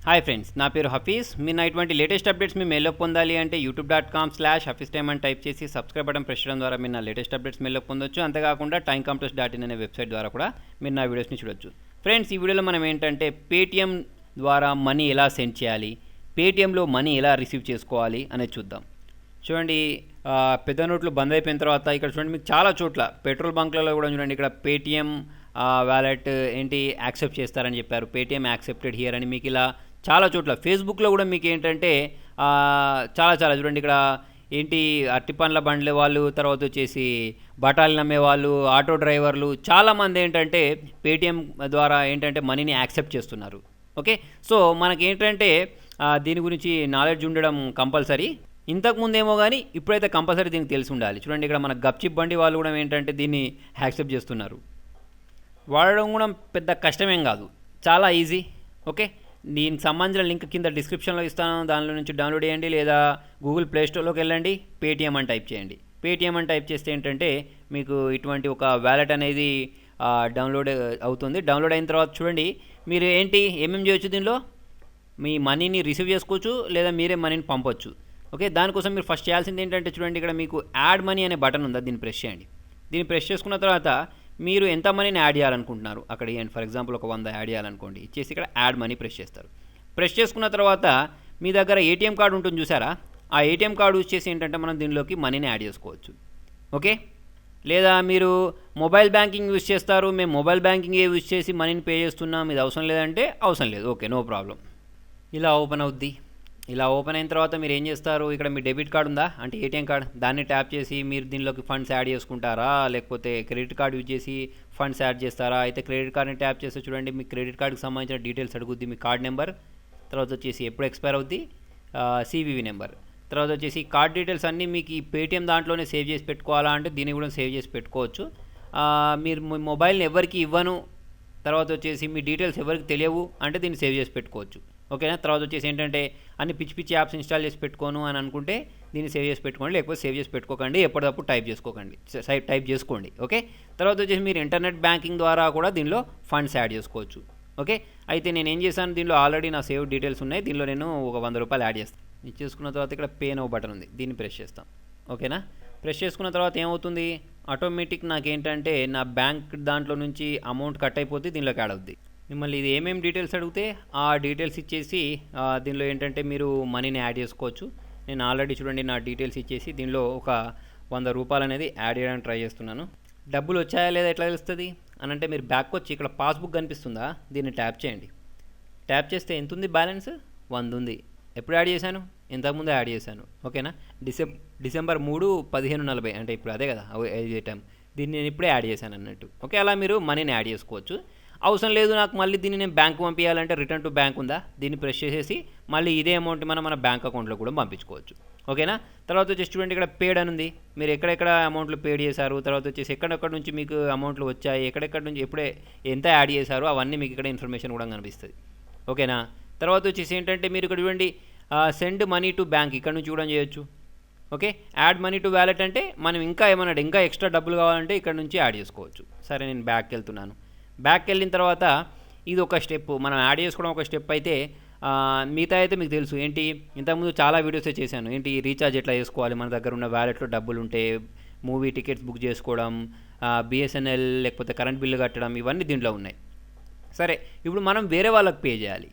Hi friends, నా పేరు హఫీజ్. మీరు నా ఇటువంటి లేటెస్ట్ అప్డేట్స్ మీ మెయిల్లో పొందాలి అంటే youtube.com/hafiztime అని టైప్ చేసి సబ్స్క్రైబ్ బటన్ ప్రెస్ చేయడం ద్వారా మీరు నా లేటెస్ట్ అప్డేట్స్ మెయిల్లో పొందొచ్చు. అంతేకాకుండా timecompress.in అనే వెబ్సైట్ ద్వారా కూడా మీరు నా వీడియోస్ని చూడొచ్చు. ఫ్రెండ్స్, ఈ వీడియోలో మనం ఏంటంటే పేటిఎం ద్వారా మనీ ఎలా సెండ్ చేయాలి, పేటిఎంలో మనీ ఎలా రిసీవ్ చేసుకోవాలి అనేది చూద్దాం. చూడండి, పెద్ద నోట్లు బంద్ అయిపోయిన తర్వాత ఇక్కడ చూడండి, మీకు చాలా చోట్ల పెట్రోల్ బంక్లలో కూడా చూడండి, ఇక్కడ పేటిఎం వ్యాలెట్ ఏంటి యాక్సెప్ట్ చేస్తారని చెప్పారు, పేటిఎం యాక్సెప్టెడ్ హియర్ అని మీకు ఇలా చాలా చోట్ల. ఫేస్బుక్లో కూడా మీకు ఏంటంటే చాలా చూడండి, ఇక్కడ ఏంటి అరటిపండ్ల బండ్ల వాళ్ళు, తర్వాత వచ్చేసి బఠాలు నమ్మే వాళ్ళు, ఆటో డ్రైవర్లు, చాలామంది ఏంటంటే పేటిఎం ద్వారా ఏంటంటే మనీని యాక్సెప్ట్ చేస్తున్నారు. ఓకే, సో మనకి ఏంటంటే దీని గురించి నాలెడ్జ్ ఉండడం కంపల్సరీ. ఇంతకుముందేమో కానీ ఇప్పుడైతే కంపల్సరీ దీనికి తెలిసి ఉండాలి. చూడండి, ఇక్కడ మన గప్చిప్ బండి వాళ్ళు కూడా ఏంటంటే దీన్ని యాక్సెప్ట్ చేస్తున్నారు. వాడడం కూడా పెద్ద కష్టమేం కాదు, చాలా ఈజీ. ఓకే, దీనికి సంబంధించిన లింక్ కింద డిస్క్రిప్షన్లో ఇస్తాను, దానిలో నుంచి డౌన్లోడ్ చేయండి, లేదా గూగుల్ ప్లేస్టోర్లోకి వెళ్ళండి, పేటిఎం అని టైప్ చేయండి. పేటిఎం అని టైప్ చేస్తే ఏంటంటే మీకు ఇటువంటి ఒక వ్యాలెట్ అనేది డౌన్లోడ్ అవుతుంది. డౌన్లోడ్ అయిన తర్వాత చూడండి, మీరు ఏమేమి చేయొచ్చు దీనిలో, మీ మనీని రిసీవ్ చేసుకోవచ్చు, లేదా మీరే మనీని పంపొచ్చు. ఓకే, దానికోసం మీరు ఫస్ట్ చేయాల్సింది ఏంటంటే చూడండి, ఇక్కడ మీకు యాడ్ మనీ అనే బటన్ ఉందా, దీన్ని ప్రెస్ చేయండి. దీన్ని ప్రెస్ చేసుకున్న తర్వాత మీరు ఎంత మనీని యాడ్ చేయాలనుకుంటున్నారు అక్కడ ఇవ్వండి. ఫర్ ఎగ్జాంపుల్ ఒక 100 యాడ్ చేయాలనుకోండి, ఇచ్చేసి ఇక్కడ యాడ్ మనీ ప్రెస్ చేస్తారు. ప్రెస్ చేసుకున్న తర్వాత మీ దగ్గర ఏటీఎం కార్డు ఉంటుంది చూసారా, ఆ ఏటీఎం కార్డు యూజ్ చేసి ఏంటంటే మనం దీనిలోకి మనీని యాడ్ చేసుకోవచ్చు. ఓకే, లేదా మీరు మొబైల్ బ్యాంకింగ్ యూజ్ చేస్తారు, మేము మొబైల్ బ్యాంకింగ్ యూజ్ చేసి మనీని పే చేస్తున్నాం, ఇది అవసరం లేదంటే అవసరం లేదు. Okay, no problem. ఇలా ఓపెన్ అవుద్ది. ఇలా ఓపెన్ అయిన తర్వాత మీరు ఏం చేస్తారు, ఇక్కడ మీ డెబిట్ కార్డు ఉందా అంటే ఏటీఎం కార్డు, దాన్ని ట్యాప్ చేసి మీరు దీనిలోకి ఫండ్స్ యాడ్ చేసుకుంటారా, లేకపోతే క్రెడిట్ కార్డు యూజ్ చేసి ఫండ్స్ యాడ్ చేస్తారా. అయితే క్రెడిట్ కార్డ్ని ట్యాప్ చేస్తే చూడండి, మీ క్రెడిట్ కార్డుకి సంబంధించిన డీటెయిల్స్ అడుగుద్ది, మీ కార్డ్ నెంబర్, తర్వాత వచ్చేసి ఎప్పుడు ఎక్స్పైర్ అవుద్ది, సివివి నెంబర్, తర్వాత వచ్చేసి కార్డ్ డీటెయిల్స్ అన్నీ మీకు ఈ పేటిఎం దాంట్లోనే సేవ్ చేసి పెట్టుకోవాలా అంటే దీన్ని కూడా సేవ్ చేసి పెట్టుకోవచ్చు. మీరు మీ మొబైల్ని ఎవరికి ఇవ్వను, తర్వాత వచ్చేసి మీ డీటెయిల్స్ ఎవరికి తెలియవు అంటే దీన్ని సేవ్ చేసి పెట్టుకోవచ్చు. ఓకేనా, తర్వాత వచ్చేసి ఏంటంటే అన్ని పిచ్చి యాప్స్ ఇన్స్టాల్ చేసి పెట్టుకోను అని అనుకుంటే దీన్ని సేవ్ చేసి పెట్టుకోండి, లేకపోతే సేవ్ చేసి పెట్టుకోకండి, ఎప్పటికప్పుడు టైప్ చేసుకోండి. ఓకే, తర్వాత వచ్చేసి మీరు ఇంటర్నెట్ బ్యాంకింగ్ ద్వారా కూడా దీనిలో ఫండ్స్ యాడ్ చేసుకోవచ్చు. ఓకే, అయితే నేను ఏం చేశాను, దీనిలో ఆల్రెడీ నా సేవ్ డీటెయిల్స్ ఉన్నాయి, దీనిలో నేను ఒక 100 రూపాయలు యాడ్ చేస్తాను. ఇది చేసుకున్న తర్వాత ఇక్కడ పే నౌ బటన్ ఉంది, దీన్ని ప్రెస్ చేస్తాం. ఓకేనా, ప్రెస్ చేసుకున్న తర్వాత ఏమవుతుంది, ఆటోమేటిక్ నాకేంటంటే నా బ్యాంక్ దాంట్లో నుంచి అమౌంట్ కట్ అయిపోతే దీనిలోకి యాడ్ అవుద్ది. మిమ్మల్ని ఇది ఏమేమి డీటెయిల్స్ అడిగితే ఆ డీటెయిల్స్ ఇచ్చేసి దీనిలో ఏంటంటే మీరు మనీని యాడ్ చేసుకోవచ్చు. నేను ఆల్రెడీ చూడండి నా డీటెయిల్స్ ఇచ్చేసి దీనిలో ఒక 100 రూపాయలు అనేది యాడ్ చేయడానికి ట్రై చేస్తున్నాను. డబ్బులు వచ్చాయా లేదా ఎట్లా తెలుస్తుంది అని అంటే మీరు బ్యాక్ వచ్చి ఇక్కడ పాస్బుక్ కనిపిస్తుందా, దీన్ని ట్యాప్ చేయండి. ట్యాప్ చేస్తే ఎంత ఉంది బ్యాలెన్స్, 100 ఉంది. ఎప్పుడు యాడ్ చేశాను, ఇంతకుముందే యాడ్ చేశాను. ఓకేనా, డిసెంబర్ 3, 15:40 అంటే ఇప్పుడు అదే కదా అదే టైం, దీన్ని నేను ఇప్పుడే యాడ్ చేశాను అన్నట్టు. ఓకే, అలా మీరు మనీని యాడ్ చేసుకోవచ్చు. అవసరం లేదు నాకు మళ్ళీ దీన్ని నేను బ్యాంకు పంపించాలంటే రిటర్న్ టు బ్యాంక్ ఉందా, దీన్ని ప్రెస్ చేసేసి మళ్ళీ ఇదే అమౌంట్ మన బ్యాంక్ అకౌంట్లో కూడా పంపించుకోవచ్చు. ఓకేనా, తర్వాత వచ్చేసి చూడండి ఇక్కడ పేడ్ అని ఉంది, మీరు ఎక్కడెక్కడ అమౌంట్లు పేడ్ చేశారు, తర్వాత వచ్చేసి ఎక్కడెక్కడ నుంచి మీకు అమౌంట్లు వచ్చాయి, ఎక్కడెక్కడ నుంచి ఎప్పుడే ఎంత యాడ్ చేశారు అవన్నీ మీకు ఇక్కడ ఇన్ఫర్మేషన్ కూడా కనిపిస్తుంది. ఓకేనా, తర్వాత వచ్చేసి ఏంటంటే మీరు ఇక్కడ చూడండి సెండ్ మనీ టు బ్యాంక్, ఇక్కడ నుంచి కూడా చేయొచ్చు. Okay, add money to wallet అంటే మనం ఇంకా ఎక్స్ట్రా డబ్బులు కావాలంటే ఇక్కడ నుంచి యాడ్ చేసుకోవచ్చు. సరే, నేను బ్యాక్కి వెళ్తున్నాను. బ్యాక్కి వెళ్ళిన తర్వాత ఇది ఒక స్టెప్, మనం యాడ్ చేసుకోవడం ఒక స్టెప్ అయితే మిగతా అయితే మీకు తెలుసు. ఇంతకుముందు చాలా వీడియోసే చేశాను, రీఛార్జ్ ఎట్లా చేసుకోవాలి, మన దగ్గర ఉన్న వ్యాలెట్లో డబ్బులు ఉంటే మూవీ టికెట్స్ బుక్ చేసుకోవడం, బిఎస్ఎన్ఎల్ లేకపోతే కరెంట్ బిల్లు కట్టడం, ఇవన్నీ దీంట్లో ఉన్నాయి. సరే, ఇప్పుడు మనం వేరే వాళ్ళకి పే చేయాలి.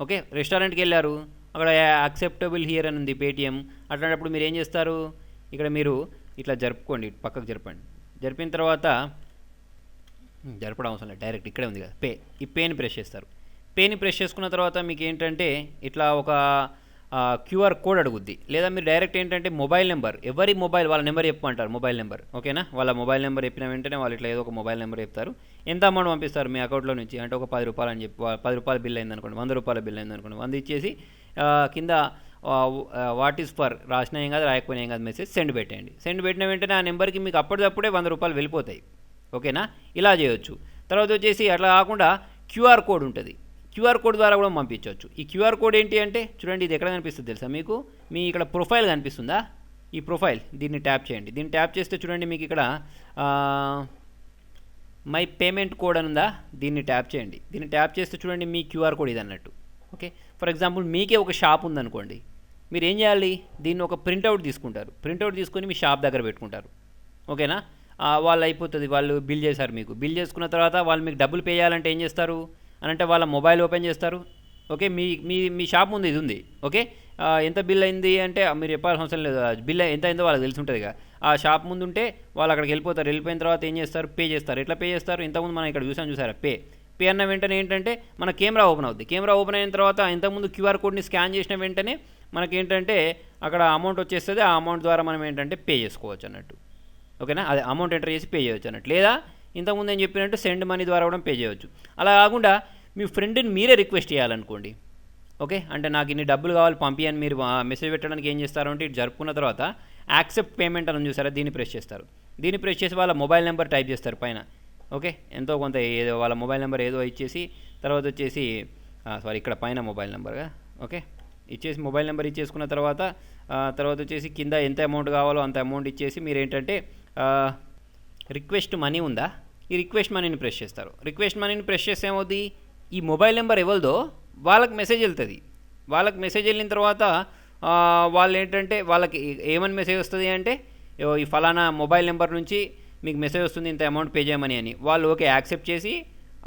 ఓకే, రెస్టారెంట్కి వెళ్ళారు, అక్కడ యాక్సెప్టబుల్ హియర్ అని ఉంది పేటిఎం. అట్లాంటప్పుడు మీరు ఏం చేస్తారు, ఇక్కడ మీరు ఇట్లా జరుపుకోండి, పక్కకు జరిపిన తర్వాత జరపడం అవసరం లేదు, డైరెక్ట్ ఇక్కడే ఉంది కదా పే, ఈ పేని ప్రెస్ చేస్తారు. పేని ప్రెస్ చేసుకున్న తర్వాత మీకు ఏంటంటే ఇట్లా ఒక క్యూఆర్ కోడ్ అడుగుద్ది, లేదా మీరు డైరెక్ట్ ఏంటంటే మొబైల్ నెంబర్, ఎవరి మొబైల్ వాళ్ళ నెంబర్ చెప్పమంటారు, మొబైల్ నెంబర్. ఓకేనా, వాళ్ళ మొబైల్ నెంబర్ చెప్పిన వెంటనే వాళ్ళు ఇట్లా ఏదో ఒక మొబైల్ నెంబర్ చెప్తారు, ఎంత అమౌంట్ పంపిస్తారు మీ అకౌంట్లో నుంచి అంటే ఒక 10 రూపాయలు అని చెప్పి, 10 రూపాయల బిల్ అయిందనుకోండి, 100 రూపాయల బిల్ అయిందనుకోండి, 100 ఇచ్చేసి కింద వాట్ ఈస్ ఫర్ రాసిన ఏం కాదు, రాయకపోయినా ఏం కాదు, మెసేజ్ సెండ్ పెట్టండి. సెండ్ పెట్టిన వెంటనే ఆ నెంబర్కి మీకు అప్పటిదప్పుడే 100 రూపాయలు వెళ్ళిపోతాయి. ఓకేనా, ఇలా చేయొచ్చు. తర్వాత వచ్చేసి అట్లా కాకుండా క్యూఆర్ కోడ్ ఉంటుంది, క్యూఆర్ కోడ్ ద్వారా కూడా పంపించవచ్చు. ఈ క్యూఆర్ కోడ్ ఏంటి అంటే చూడండి, ఇది ఎక్కడ కనిపిస్తుంది తెలుసా మీకు, మీ ఇక్కడ ప్రొఫైల్ కనిపిస్తుందా, ఈ ప్రొఫైల్ దీన్ని ట్యాప్ చేయండి. దీన్ని ట్యాప్ చేస్తే చూడండి మీకు ఇక్కడ మై పేమెంట్ కోడ్ అని ఉందా, దీన్ని ట్యాప్ చేయండి. దీన్ని ట్యాప్ చేస్తే చూడండి మీ క్యూఆర్ కోడ్ ఇది అన్నట్టు. ఓకే, ఫర్ ఎగ్జాంపుల్ మీకే ఒక షాప్ ఉందనుకోండి, మీరు ఏం చేయాలి, దీన్ని ఒక ప్రింట్అవుట్ తీసుకుంటారు. ప్రింట్అవుట్ తీసుకొని మీ షాప్ దగ్గర పెట్టుకుంటారు. ఓకేనా? వాళ్ళు అయిపోతుంది, వాళ్ళు బిల్ చేశారు, మీకు బిల్ చేసుకున్న తర్వాత వాళ్ళు మీకు డబ్బులు పే చేయాలంటే ఏం చేస్తారు అని అంటే వాళ్ళ మొబైల్ ఓపెన్ చేస్తారు. ఓకే, మీ మీ మీ షాప్ ముందు ఇది ఉంది. ఓకే, ఎంత బిల్ అయింది అంటే మీరు చెప్పాల్సిన అవసరం లేదు, బిల్ ఎంత అయిందో వాళ్ళకి తెలిసి ఉంటుంది. ఆ షాప్ ముందు ఉంటే వాళ్ళు అక్కడికి వెళ్ళిపోతారు. వెళ్ళిపోయిన తర్వాత ఏం చేస్తారు, పే చేస్తారు. ఎట్లా పే చేస్తారు, ఇంతకుముందు మనం ఇక్కడ చూసారా పే అన్న వెంటనే ఏంటంటే మన కెమెరా ఓపెన్ అవుద్ది. కెమెరా ఓపెన్ అయిన తర్వాత ఇంతకుముందు క్యూఆర్ కోడ్ని స్కాన్ చేసిన వెంటనే మనకేంటంటే అక్కడ అమౌంట్ వచ్చేస్తుంది. ఆ అమౌంట్ ద్వారా మనం ఏంటంటే పే చేసుకోవచ్చు అన్నట్టు. ఓకేనా, అదే అమౌంట్ ఎంటర్ చేసి పే చేయవచ్చు అన్నట్టు. లేదా ఇంతకుముందు ఏం చెప్పినట్టు సెండ్ మనీ ద్వారా కూడా పే చేయవచ్చు. అలా కాకుండా మీ ఫ్రెండ్ని మీరే రిక్వెస్ట్ చేయాలనుకోండి. ఓకే, అంటే నాకు ఇన్ని డబ్బులు కావాలి పంపించని మీరు మెసేజ్ పెట్టడానికి ఏం చేస్తారు అంటే, ఇటు జరుపుకున్న తర్వాత యాక్సెప్ట్ పేమెంట్ అని చూసారా, దీన్ని ప్రెస్ చేస్తారు. దీన్ని ప్రెస్ చేసి వాళ్ళ మొబైల్ నెంబర్ టైప్ చేస్తారు పైన. ఓకే, ఎంతో కొంత ఏదో వాళ్ళ మొబైల్ నెంబర్ ఏదో ఇచ్చేసి తర్వాత వచ్చేసి ఇక్కడ పైన మొబైల్ నెంబర్గా ఓకే ఇచ్చేసి మొబైల్ నెంబర్ ఇచ్చేసుకున్న తర్వాత వచ్చేసి కింద ఎంత అమౌంట్ కావాలో అంత అమౌంట్ ఇచ్చేసి మీరు ఏంటంటే రిక్వెస్ట్ మనీ ఉందా, ఈ రిక్వెస్ట్ మనీని ప్రెస్ చేస్తారు. రిక్వెస్ట్ మనీని ప్రెస్ చేస్తే ఏమవుతుంది, ఈ మొబైల్ నెంబర్ ఎవరిదో వాళ్ళకి మెసేజ్ వెళ్తుంది. వాళ్ళకి మెసేజ్ వెళ్ళిన తర్వాత వాళ్ళు ఏంటంటే వాళ్ళకి ఏమని మెసేజ్ వస్తుంది అంటే, ఈ ఫలానా మొబైల్ నెంబర్ నుంచి మీకు మెసేజ్ వస్తుంది ఇంత అమౌంట్ పే చేయమని అని. వాళ్ళు ఓకే యాక్సెప్ట్ చేసి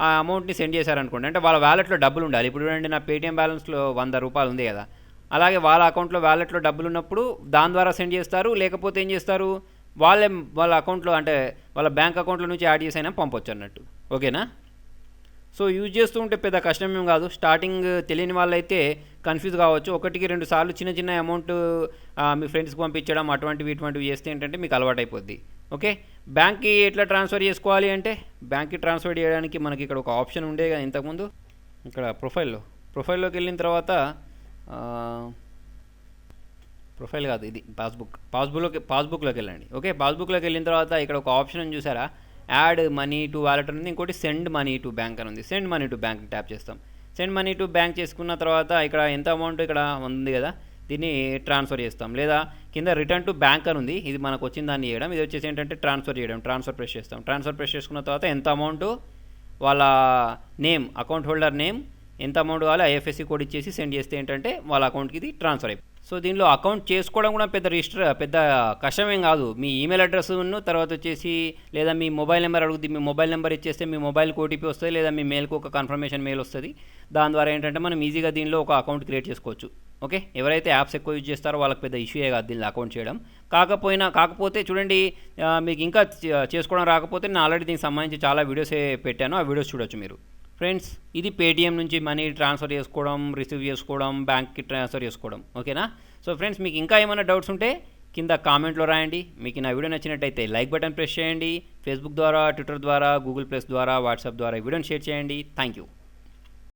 ఆ అమౌంట్ని సెండ్ చేశారనుకోండి. అంటే వాళ్ళ వ్యాలెట్లో డబ్బులు ఉండాలి. ఇప్పుడు చూడండి, నా పేటీఎం బ్యాలెన్స్లో 100 రూపాయలు ఉంది కదా, అలాగే వాళ్ళ అకౌంట్లో వ్యాలెట్లో డబ్బులు ఉన్నప్పుడు దాని ద్వారా సెండ్ చేస్తారు. లేకపోతే ఏం చేస్తారు, వాళ్ళ అకౌంట్లో అంటే వాళ్ళ బ్యాంక్ అకౌంట్లో నుంచి యాడ్ చేసి అయినా పంపొచ్చు అన్నట్టు. ఓకేనా? సో యూజ్ చేస్తూ ఉంటే పెద్ద కష్టమేం కాదు. స్టార్టింగ్ తెలియని వాళ్ళైతే కన్ఫ్యూజ్ కావచ్చు. 1-2 సార్లు చిన్న చిన్న అమౌంట్ మీ ఫ్రెండ్స్కి పంపించడం ఇటువంటివి చేస్తే ఏంటంటే మీకు అలవాటు అయిపోద్ది. ఓకే, బ్యాంక్కి ఎట్లా ట్రాన్స్ఫర్ చేసుకోవాలి అంటే, బ్యాంక్కి ట్రాన్స్ఫర్ చేయడానికి మనకి ఇక్కడ ఒక ఆప్షన్ ఉండే కదా ఇంతకుముందు, ఇక్కడ ప్రొఫైల్లోకి వెళ్ళిన తర్వాత ప్రొఫైల్ కాదు ఇది పాస్బుక్లోకి వెళ్ళండి. ఓకే, పాస్బుక్లోకి వెళ్ళిన తర్వాత ఇక్కడ ఒక ఆప్షన్ చూసారా, యాడ్ మనీ టు వాలెట్ ఉంది, ఇంకోటి సెండ్ మనీ టు బ్యాంక్ అని ఉంది. Send money to bank tap చేస్తాం. సెండ్ మనీ టు బ్యాంక్ చేసుకున్న తర్వాత ఇక్కడ ఎంత అమౌంట్ ఇక్కడ ఉంది కదా, దీన్ని ట్రాన్స్ఫర్ చేస్తాం. లేదా కింద రిటర్న్ టు బ్యాంక్ అని ఉంది, ఇది మనకు వచ్చిన దాన్ని చేయడం. ఇది వచ్చేసి ఏంటంటే ట్రాన్స్ఫర్ చేయడం. ట్రాన్స్ఫర్ ప్రెస్ చేస్తాం. ట్రాన్స్ఫర్ ప్రెస్ చేసుకున్న తర్వాత ఎంత అమౌంట్, వాళ్ళ నేమ్, అకౌంట్ హోల్డర్ నేమ్, ఎంత అమౌంట్ కావాలి ఐఎఫ్ఎస్సి కోడ్ ఇచ్చేసి సెండ్ చేస్తే ఏంటంటే వాళ్ళ అకౌంట్కి ఇది ట్రాన్స్ఫర్ అయిపోయింది. సో దీనిలో అకౌంట్ చేసుకోవడం కూడా పెద్ద కష్టమేం కాదు. మీ ఈమెయిల్ అడ్రస్ను తర్వాత వచ్చేసి లేదా మీ మొబైల్ నెంబర్ అడుగుద్ది, మీ మొబైల్ నెంబర్ ఇచ్చేస్తే మీ మొబైల్కి ఓటీపీ వస్తుంది, లేదా మీ మెయిల్కి ఒక కన్ఫర్మేషన్ మెయిల్ వస్తుంది. దాని ద్వారా ఏంటంటే మనం ఈజీగా దీనిలో ఒక అకౌంట్ క్రియేట్ చేసుకోవచ్చు. ఓకే, ఎవరైతే యాప్స్ ఎక్కువ యూజ్ చేస్తారో వాళ్ళకి పెద్ద ఇష్యూయే కాదు దీనిలో అకౌంట్ చేయడం. కాకపోతే చూడండి, మీకు ఇంకా చేసుకోవడం రాకపోతే నేను ఆల్రెడీ దీనికి సంబంధించి చాలా వీడియోస్ పెట్టాను, ఆ వీడియోస్ చూడొచ్చు మీరు. ఫ్రెండ్స్, ఇది పేటీఎం నుంచి మనీ ట్రాన్స్ఫర్ చేసుకోవడం, రిసీవ్ చేసుకోవడం, బ్యాంక్కి ట్రాన్స్ఫర్ చేసుకోవడం. ఓకేనా? సో ఫ్రెండ్స్, మీకు ఇంకా ఏమైనా డౌట్స్ ఉంటే కింద కామెంట్లో రాయండి. మీకు నా వీడియో నచ్చినట్టయితే లైక్ బటన్ ప్రెస్ చేయండి. ఫేస్బుక్ ద్వారా, ట్విట్టర్ ద్వారా, గూగుల్ ప్లస్ ద్వారా, వాట్సాప్ ద్వారా ఈ వీడియోని షేర్ చేయండి. Thank you.